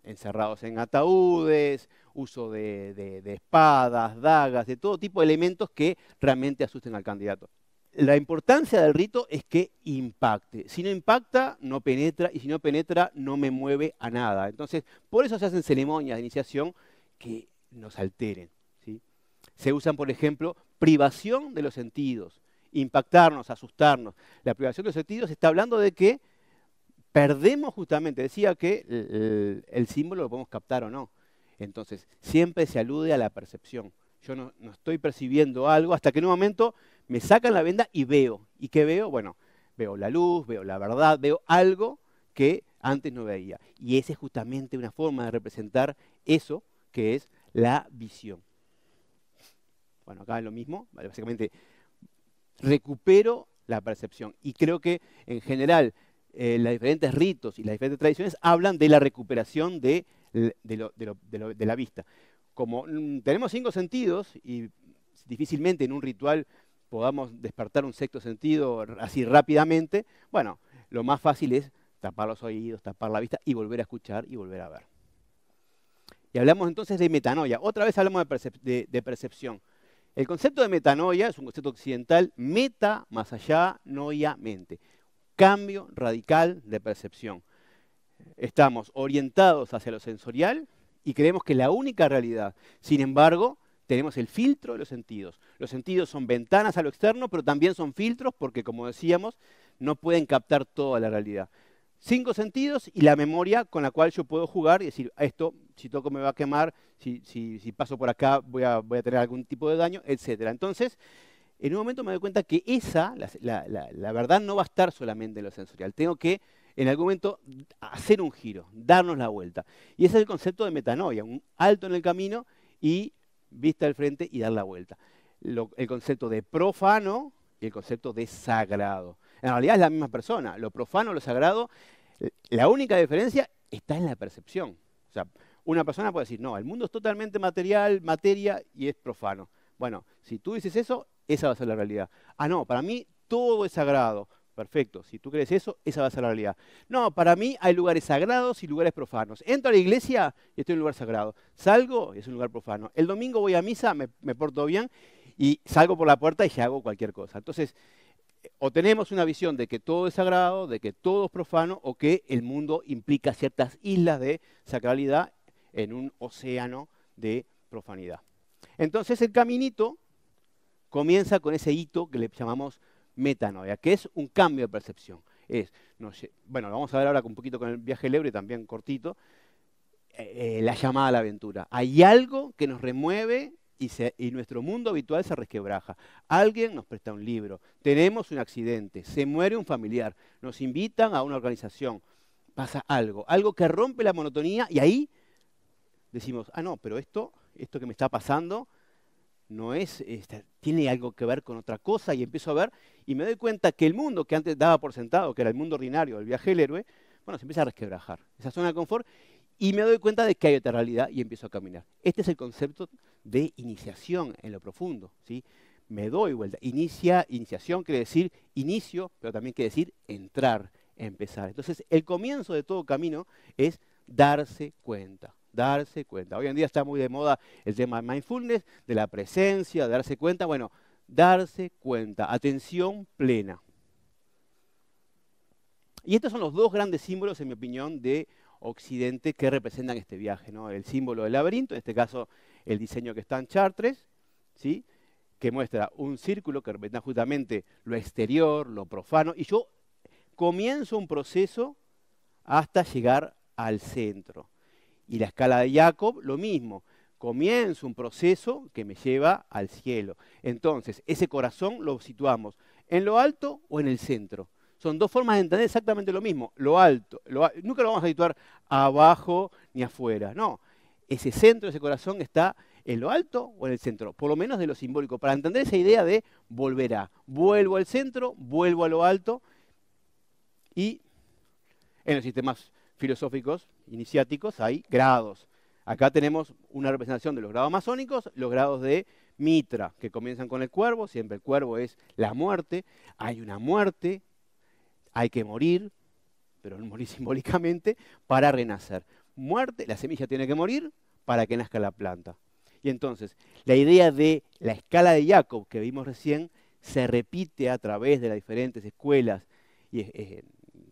encerrados en ataúdes, uso de espadas, dagas, de todo tipo de elementos que realmente asusten al candidato. La importancia del rito es que impacte. Si no impacta, no penetra, y si no penetra, no me mueve a nada. Entonces, por eso se hacen ceremonias de iniciación que nos alteren, ¿sí? Se usan, por ejemplo, privación de los sentidos, impactarnos, asustarnos. La privación de los sentidos está hablando de que perdemos justamente, decía que el símbolo lo podemos captar o no. Entonces, siempre se alude a la percepción. Yo no estoy percibiendo algo hasta que en un momento me sacan la venda y veo. ¿Y qué veo? Bueno, veo la luz, veo la verdad, veo algo que antes no veía. Y esa es justamente una forma de representar eso que es la visión. Bueno, acá es lo mismo, básicamente recupero la percepción. Y creo que en general los diferentes ritos y las diferentes tradiciones hablan de la recuperación de la vista. Como tenemos 5 sentidos y difícilmente en un ritual podamos despertar un sexto sentido así rápidamente, bueno, lo más fácil es tapar los oídos, tapar la vista y volver a escuchar y volver a ver. Y hablamos entonces de metanoia. Otra vez hablamos de percepción. El concepto de metanoia es un concepto occidental, meta, más allá, noia, mente. Cambio radical de percepción. Estamos orientados hacia lo sensorial y creemos que es la única realidad. Sin embargo, tenemos el filtro de los sentidos. Los sentidos son ventanas a lo externo, pero también son filtros porque, como decíamos, no pueden captar toda la realidad. 5 sentidos y la memoria con la cual yo puedo jugar y decir, esto, si toco me va a quemar, si paso por acá voy a tener algún tipo de daño, etc. Entonces, en un momento me doy cuenta que la verdad no va a estar solamente en lo sensorial. Tengo que, en algún momento, hacer un giro, darnos la vuelta. Y ese es el concepto de metanoia, un alto en el camino y vista al frente y dar la vuelta. El concepto de profano y el concepto de sagrado. En realidad es la misma persona. Lo profano, lo sagrado, la única diferencia está en la percepción. O sea, una persona puede decir, no, el mundo es totalmente material, materia y es profano. Bueno, si tú dices eso, esa va a ser la realidad. Ah, no, para mí todo es sagrado. Perfecto, si tú crees eso, esa va a ser la realidad. No, para mí hay lugares sagrados y lugares profanos. Entro a la iglesia y estoy en un lugar sagrado. Salgo y es un lugar profano. El domingo voy a misa, me porto bien y salgo por la puerta y ya hago cualquier cosa. Entonces, o tenemos una visión de que todo es sagrado, de que todo es profano, o que el mundo implica ciertas islas de sacralidad en un océano de profanidad. Entonces el caminito comienza con ese hito que le llamamos metanoia, que es un cambio de percepción. Bueno, vamos a ver ahora un poquito con el viaje del Ebre, también cortito, la llamada a la aventura. Hay algo que nos remueve y nuestro mundo habitual se resquebraja. Alguien nos presta un libro, tenemos un accidente, se muere un familiar, nos invitan a una organización, pasa algo que rompe la monotonía y ahí decimos, ah no, pero esto que me está pasando no es, tiene algo que ver con otra cosa y empiezo a ver y me doy cuenta que el mundo que antes daba por sentado, que era el mundo ordinario, el viaje del héroe, bueno, se empieza a resquebrajar. Esa zona de confort y me doy cuenta de que hay otra realidad y empiezo a caminar. Este es el concepto de iniciación en lo profundo, ¿sí? Me doy vuelta. Iniciación quiere decir inicio, pero también quiere decir entrar, empezar. Entonces, el comienzo de todo camino es darse cuenta. Darse cuenta. Hoy en día está muy de moda el tema de mindfulness, de la presencia, de darse cuenta. Bueno, darse cuenta, atención plena. Y estos son los 2 grandes símbolos, en mi opinión, de Occidente que representan este viaje, ¿no? El símbolo del laberinto, en este caso el diseño que está en Chartres, ¿sí? Que muestra un círculo que representa justamente lo exterior, lo profano, y yo comienzo un proceso hasta llegar al centro. Y la escala de Jacob, lo mismo, comienzo un proceso que me lleva al cielo. Entonces, ese corazón lo situamos en lo alto o en el centro. Son 2 formas de entender exactamente lo mismo. Lo alto, nunca lo vamos a situar abajo ni afuera. No, ese centro, ese corazón está en lo alto o en el centro, por lo menos de lo simbólico, para entender esa idea de volverá. Vuelvo al centro, vuelvo a lo alto y en los sistemas filosóficos iniciáticos hay grados. Acá tenemos una representación de los grados masónicos, los grados de Mitra, que comienzan con el cuervo, siempre el cuervo es la muerte, hay una muerte, hay que morir, pero morir simbólicamente, para renacer. Muerte, la semilla tiene que morir para que nazca la planta. Y entonces, la idea de la escala de Jacob que vimos recién se repite a través de las diferentes escuelas,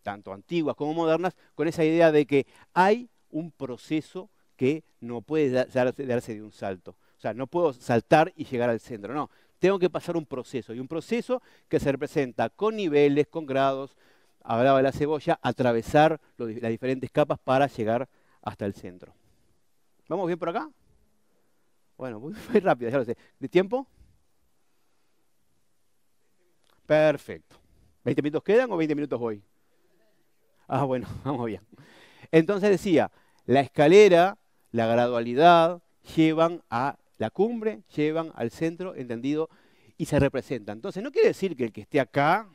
tanto antiguas como modernas, con esa idea de que hay un proceso que no puede darse de un salto. O sea, no puedo saltar y llegar al centro, no. Tengo que pasar un proceso, y un proceso que se representa con niveles, con grados, hablaba de la cebolla, atravesar las diferentes capas para llegar hasta el centro. ¿Vamos bien por acá? Bueno, muy rápido, ya lo sé. ¿De tiempo? Perfecto. ¿20 minutos quedan o 20 minutos voy? Ah, bueno, vamos bien. Entonces decía, la escalera, la gradualidad, llevan a la cumbre, llevan al centro, entendido, y se representan. Entonces no quiere decir que el que esté acá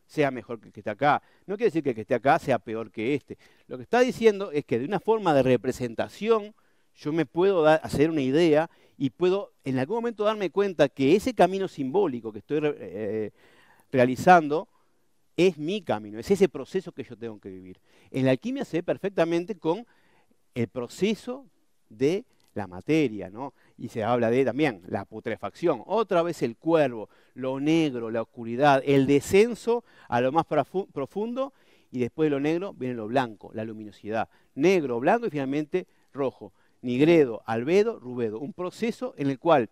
sea mejor que el que está acá. No quiere decir que el que esté acá sea peor que este. Lo que está diciendo es que de una forma de representación yo me puedo hacer una idea y puedo en algún momento darme cuenta que ese camino simbólico que estoy realizando es mi camino, es ese proceso que yo tengo que vivir. En la alquimia se ve perfectamente con el proceso de la materia, ¿no? Y se habla de también la putrefacción, otra vez el cuervo, lo negro, la oscuridad, el descenso a lo más profundo, y después de lo negro viene lo blanco, la luminosidad. Negro, blanco y finalmente rojo. Nigredo, albedo, rubedo. Un proceso en el cual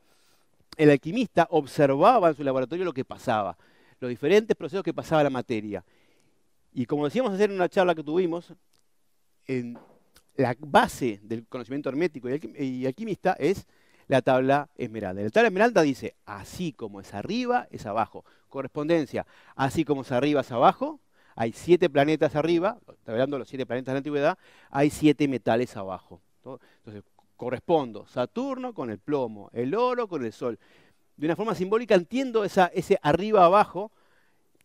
el alquimista observaba en su laboratorio lo que pasaba, los diferentes procesos que pasaba la materia. Y como decíamos ayer en una charla que tuvimos, la base del conocimiento hermético y alquimista es la tabla esmeralda. La tabla esmeralda dice, así como es arriba, es abajo. Correspondencia, así como es arriba, es abajo. Hay 7 planetas arriba, está hablando de los 7 planetas de la antigüedad, hay 7 metales abajo. Entonces, correspondo Saturno con el plomo, el oro con el sol. De una forma simbólica entiendo ese arriba-abajo,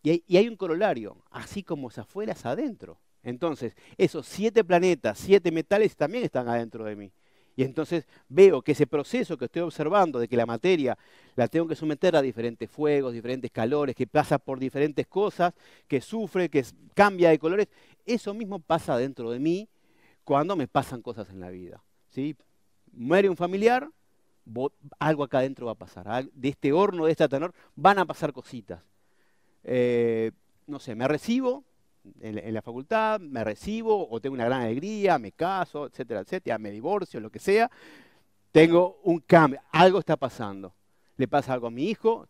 y hay un corolario, así como es afuera, es adentro. Entonces, esos 7 planetas, 7 metales también están adentro de mí. Y entonces veo que ese proceso que estoy observando de que la materia la tengo que someter a diferentes fuegos, diferentes calores, que pasa por diferentes cosas, que sufre, que cambia de colores, eso mismo pasa dentro de mí cuando me pasan cosas en la vida. ¿Sí? Muere un familiar, algo acá adentro va a pasar. De este horno, de este tenor, van a pasar cositas. No sé, me recibo en la facultad, me recibo o tengo una gran alegría, me caso, etcétera, etcétera, me divorcio, lo que sea, tengo un cambio, algo está pasando. Le pasa algo a mi hijo,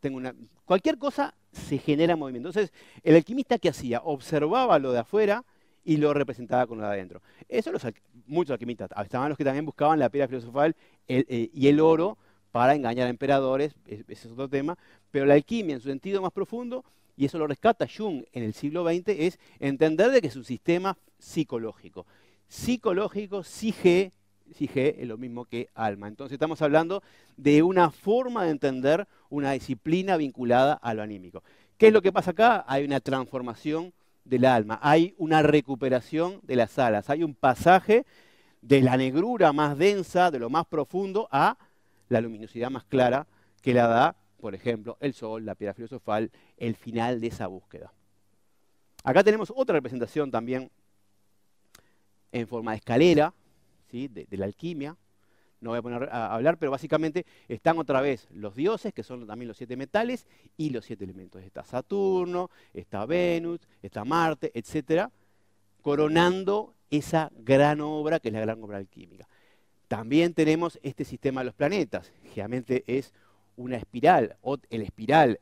cualquier cosa se genera movimiento. Entonces, el alquimista, ¿qué hacía? Observaba lo de afuera y lo representaba con lo de adentro. Eso muchos alquimistas, estaban los que también buscaban la piedra filosofal y el oro para engañar a emperadores, ese es otro tema, pero la alquimia en su sentido más profundo, y eso lo rescata Jung en el siglo XX, es entender de que es un sistema psicológico. Psicológico, psique es lo mismo que alma. Entonces estamos hablando de una forma de entender una disciplina vinculada a lo anímico. ¿Qué es lo que pasa acá? Hay una transformación del alma, hay una recuperación de las alas, hay un pasaje de la negrura más densa, de lo más profundo, a la luminosidad más clara que la da, por ejemplo, el sol, la piedra filosofal, el final de esa búsqueda. Acá tenemos otra representación también en forma de escalera, ¿sí? de la alquimia. No voy a poner a hablar, pero básicamente están otra vez los dioses, que son también los 7 metales, y los 7 elementos. Está Saturno, está Venus, está Marte, etcétera, coronando esa gran obra que es la gran obra alquímica. También tenemos este sistema de los planetas, generalmente es una espiral,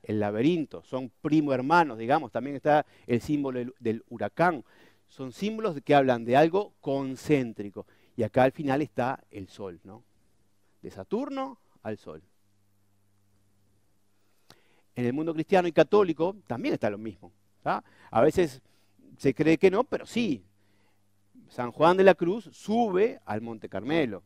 el laberinto, son primo hermanos, digamos, también está el símbolo del huracán. Son símbolos que hablan de algo concéntrico. Y acá al final está el Sol, ¿no? De Saturno al Sol. En el mundo cristiano y católico también está lo mismo. ¿Tá? A veces se cree que no, pero sí. San Juan de la Cruz sube al Monte Carmelo.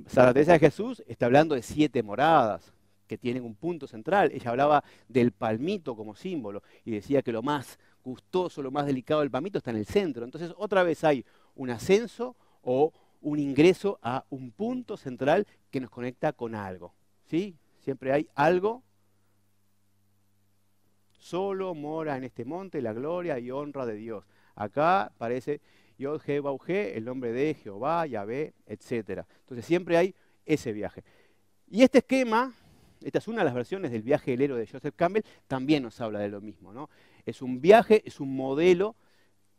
Santa Teresa de Jesús está hablando de 7 moradas que tienen un punto central. Ella hablaba del palmito como símbolo y decía que lo más gustoso, lo más delicado del palmito está en el centro. Entonces otra vez hay un ascenso o un ingreso a un punto central que nos conecta con algo. ¿Sí? Siempre hay algo. Solo mora en este monte la gloria y honra de Dios. Acá aparece Yod, He, Bau, He, el nombre de Jehová, Yahvé, etc. Entonces siempre hay ese viaje. Y este esquema, esta es una de las versiones del viaje del héroe de Joseph Campbell, también nos habla de lo mismo, ¿no? Es un viaje, es un modelo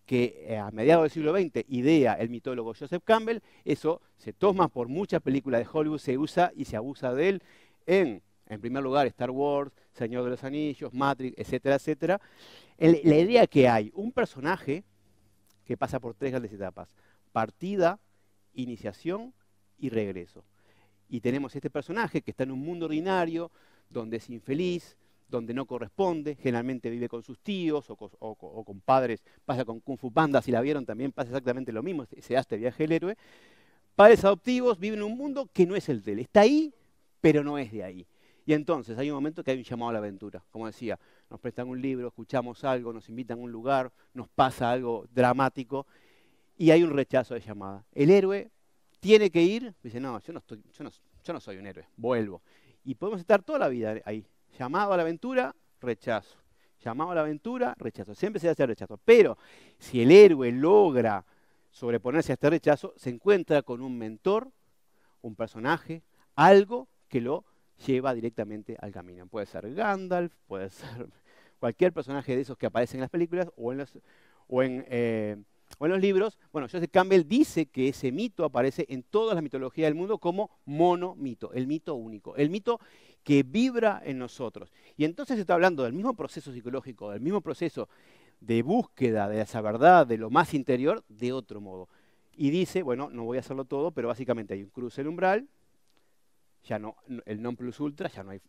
que a mediados del siglo XX idea el mitólogo Joseph Campbell. Eso se toma por muchas películas de Hollywood, se usa y se abusa de él en primer lugar, Star Wars, Señor de los Anillos, Matrix, etcétera, etcétera. La idea que hay un personaje que pasa por 3 grandes etapas: partida, iniciación y regreso. Y tenemos este personaje que está en un mundo ordinario, donde es infeliz, donde no corresponde, generalmente vive con sus tíos o con padres, pasa con Kung Fu Panda, si la vieron también pasa exactamente lo mismo, se hace este viaje del héroe. Padres adoptivos, viven en un mundo que no es el de él, está ahí, pero no es de ahí. Y entonces hay un momento que hay un llamado a la aventura. Como decía, nos prestan un libro, escuchamos algo, nos invitan a un lugar, nos pasa algo dramático y hay un rechazo de llamada. El héroe tiene que ir, dice, no, yo no soy un héroe, vuelvo. Y podemos estar toda la vida ahí. Llamado a la aventura, rechazo. Llamado a la aventura, rechazo. Siempre se hace rechazo. Pero si el héroe logra sobreponerse a este rechazo, se encuentra con un mentor, un personaje, algo que lo lleva directamente al camino. Puede ser Gandalf, puede ser cualquier personaje de esos que aparecen en las películas o en los libros. Bueno, Joseph Campbell dice que ese mito aparece en todas las mitologías del mundo como monomito, el mito único, el mito que vibra en nosotros. Y entonces se está hablando del mismo proceso psicológico, del mismo proceso de búsqueda de esa verdad, de lo más interior, de otro modo. Y dice, bueno, no voy a hacerlo todo, pero básicamente hay un cruce el umbral, ya no, el non plus ultra, ya no hay,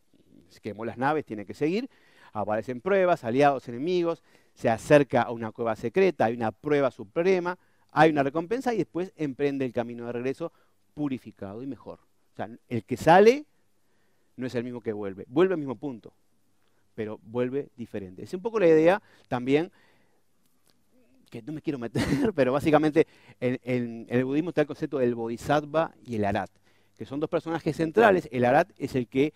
se quemó las naves, tiene que seguir, aparecen pruebas, aliados, enemigos, se acerca a una cueva secreta, hay una prueba suprema, hay una recompensa y después emprende el camino de regreso purificado y mejor. O sea, el que sale no es el mismo que vuelve, vuelve al mismo punto, pero vuelve diferente. Es un poco la idea también, que no me quiero meter, pero básicamente en el budismo está el concepto del bodhisattva y el arat, que son 2 personajes centrales. El arat es el que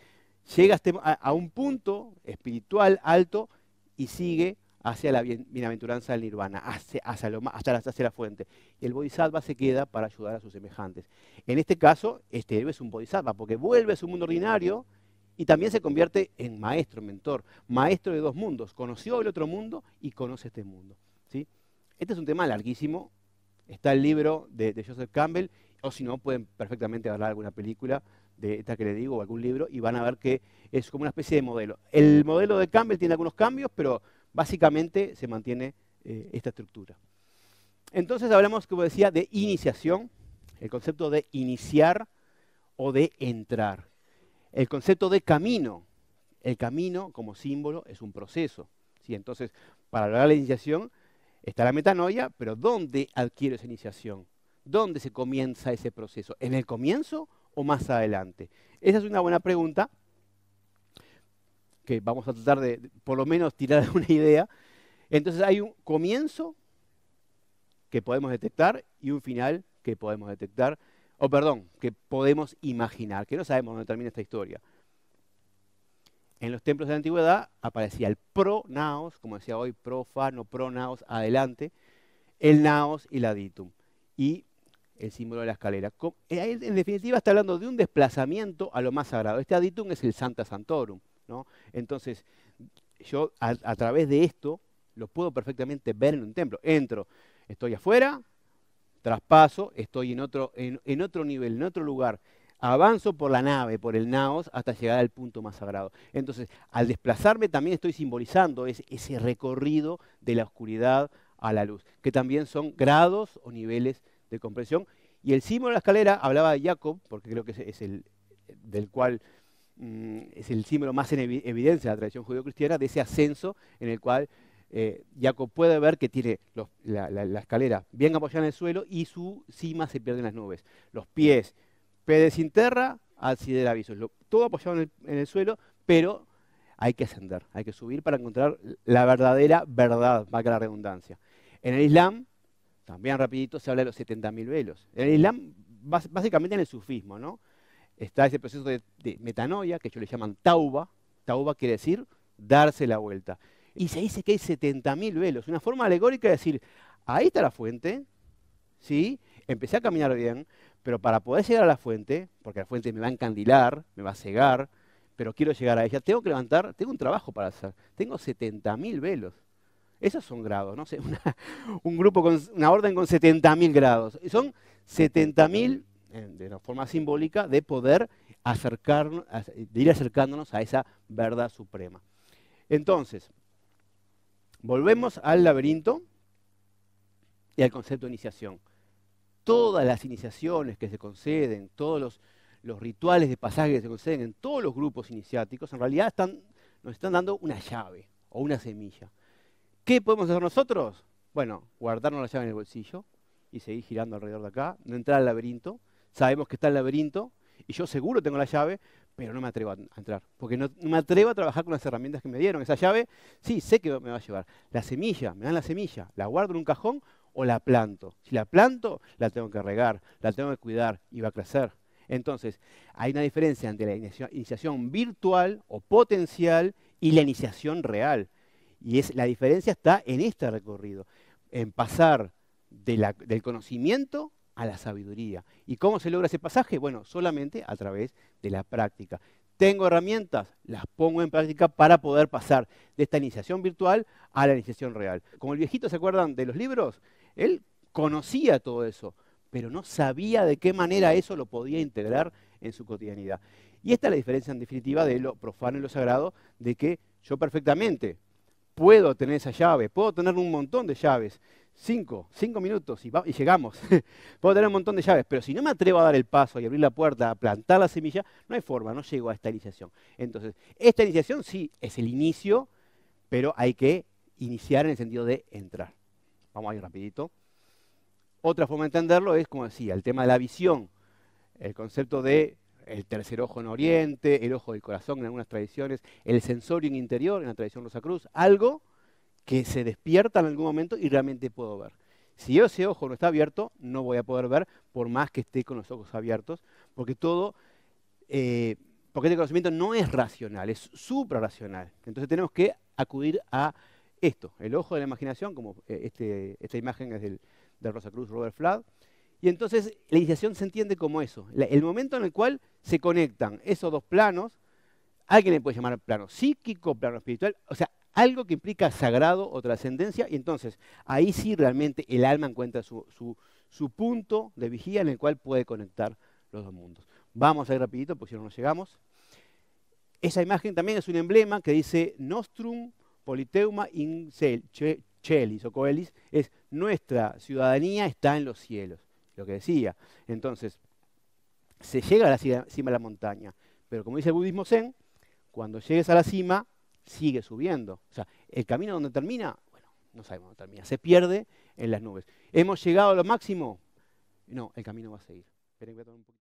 llega a un punto espiritual alto y sigue hacia la bienaventuranza del nirvana, hasta la fuente. Y el bodhisattva se queda para ayudar a sus semejantes. En este caso, este héroe es un bodhisattva, porque vuelve a su mundo ordinario y también se convierte en maestro, mentor, maestro de 2 mundos. Conoció el otro mundo y conoce este mundo, ¿sí? Este es un tema larguísimo. Está el libro de Joseph Campbell, o si no, pueden perfectamente hablar alguna película de esta que les digo, o algún libro, y van a ver que es como una especie de modelo. El modelo de Campbell tiene algunos cambios, pero básicamente se mantiene esta estructura. Entonces hablamos, como decía, de iniciación, el concepto de iniciar o de entrar. El concepto de camino. El camino, como símbolo, es un proceso, ¿sí? Entonces, para lograr la iniciación está la metanoia, pero ¿dónde adquiero esa iniciación? ¿Dónde se comienza ese proceso? ¿En el comienzo o más adelante? Esa es una buena pregunta que vamos a tratar de por lo menos tirar una idea. Entonces hay un comienzo que podemos detectar y un final que podemos detectar, o perdón, que podemos imaginar, que no sabemos dónde termina esta historia. En los templos de la antigüedad aparecía el pro-naos, como decía hoy, pro-fa, no pro-naos, adelante, el naos y la ditum, y el símbolo de la escalera. En definitiva está hablando de un desplazamiento a lo más sagrado. Este aditum es el Sancta Sanctorum, ¿no? Entonces, yo a través de esto lo puedo perfectamente ver en un templo. Entro, estoy afuera, traspaso, estoy en otro nivel, en otro lugar. Avanzo por la nave, por el naos, hasta llegar al punto más sagrado. Entonces, al desplazarme también estoy simbolizando ese recorrido de la oscuridad a la luz, que también son grados o niveles de comprensión. Y el símbolo de la escalera, hablaba de Jacob, porque creo que es el del cual es el símbolo más en evidencia de la tradición judío-cristiana, de ese ascenso en el cual Jacob puede ver que tiene la escalera bien apoyada en el suelo y su cima se pierde en las nubes. Los pies, pedes in terra, al aviso. Todo apoyado en el suelo, pero hay que ascender, hay que subir para encontrar la verdadera verdad, valga la redundancia. En el Islam, también rapidito, se habla de los 70.000 velos. En el Islam, básicamente en el sufismo, ¿no? Está ese proceso de metanoia, que ellos le llaman tauba. Tauba quiere decir darse la vuelta. Y se dice que hay 70.000 velos, una forma alegórica de decir, Ahí está la fuente, ¿sí? Empecé a caminar bien, pero para poder llegar a la fuente, porque la fuente me va a encandilar, me va a cegar, pero quiero llegar a ella, tengo que levantar, tengo un trabajo para hacer. Tengo 70.000 velos. Esos son grados, no sé, un grupo con una orden con 70.000 grados. Son 70.000, de una forma simbólica, de poder acercarnos, de ir acercándonos a esa verdad suprema. Entonces, volvemos al laberinto y al concepto de iniciación. Todas las iniciaciones que se conceden, todos los rituales de pasaje que se conceden en todos los grupos iniciáticos, en realidad nos están dando una llave o una semilla. ¿Qué podemos hacer nosotros? Bueno, guardarnos la llave en el bolsillo y seguir girando alrededor de acá, no entrar al laberinto. Sabemos que está el laberinto y yo seguro tengo la llave, pero no me atrevo a entrar, porque no me atrevo a trabajar con las herramientas que me dieron. Esa llave, sí, sé que me va a llevar. La semilla, me dan la semilla, la guardo en un cajón o la planto. Si la planto, la tengo que regar, la tengo que cuidar y va a crecer. Entonces, hay una diferencia entre la iniciación virtual o potencial y la iniciación real. Y la diferencia está en este recorrido, en pasar del conocimiento a la sabiduría. ¿Y cómo se logra ese pasaje? Bueno, solamente a través de la práctica. Tengo herramientas, las pongo en práctica para poder pasar de esta iniciación virtual a la iniciación real. Como el viejito, ¿se acuerdan de los libros? Él conocía todo eso, pero no sabía de qué manera eso lo podía integrar en su cotidianidad. Y esta es la diferencia en definitiva de lo profano y lo sagrado, de que yo perfectamente puedo tener esa llave, puedo tener un montón de llaves, 5 minutos y llegamos. Puedo tener un montón de llaves, pero si no me atrevo a dar el paso y abrir la puerta, a plantar la semilla, no hay forma, no llego a esta iniciación. Entonces, esta iniciación sí es el inicio, pero hay que iniciar en el sentido de entrar. Vamos a ir rapidito. Otra forma de entenderlo es, como decía, el tema de la visión, el concepto de el tercer ojo en Oriente, el ojo del corazón en algunas tradiciones, el sensorium interior en la tradición Rosacruz, algo que se despierta en algún momento y realmente puedo ver. Si ese ojo no está abierto, no voy a poder ver por más que esté con los ojos abiertos, porque porque este conocimiento no es racional, es suprarracional. Entonces tenemos que acudir a esto, el ojo de la imaginación, como esta imagen es de Rosacruz, Robert Fladd. Y entonces la iniciación se entiende como eso, el momento en el cual se conectan esos dos planos. Alguien le puede llamar plano psíquico, plano espiritual, o sea, algo que implica sagrado o trascendencia, y entonces ahí sí realmente el alma encuentra su punto de vigía en el cual puede conectar los dos mundos. Vamos a ir rapidito porque si no nos llegamos. Esa imagen también es un emblema que dice Nostrum Politeuma in Celis o Coelis, es nuestra ciudadanía está en los cielos, lo que decía. Entonces, se llega a la cima de la montaña, pero como dice el budismo zen, cuando llegues a la cima, sigue subiendo. O sea, el camino donde termina, bueno, no sabemos dónde termina, se pierde en las nubes. ¿Hemos llegado a lo máximo? No, el camino va a seguir. Esperen que voy a tomar un poquito.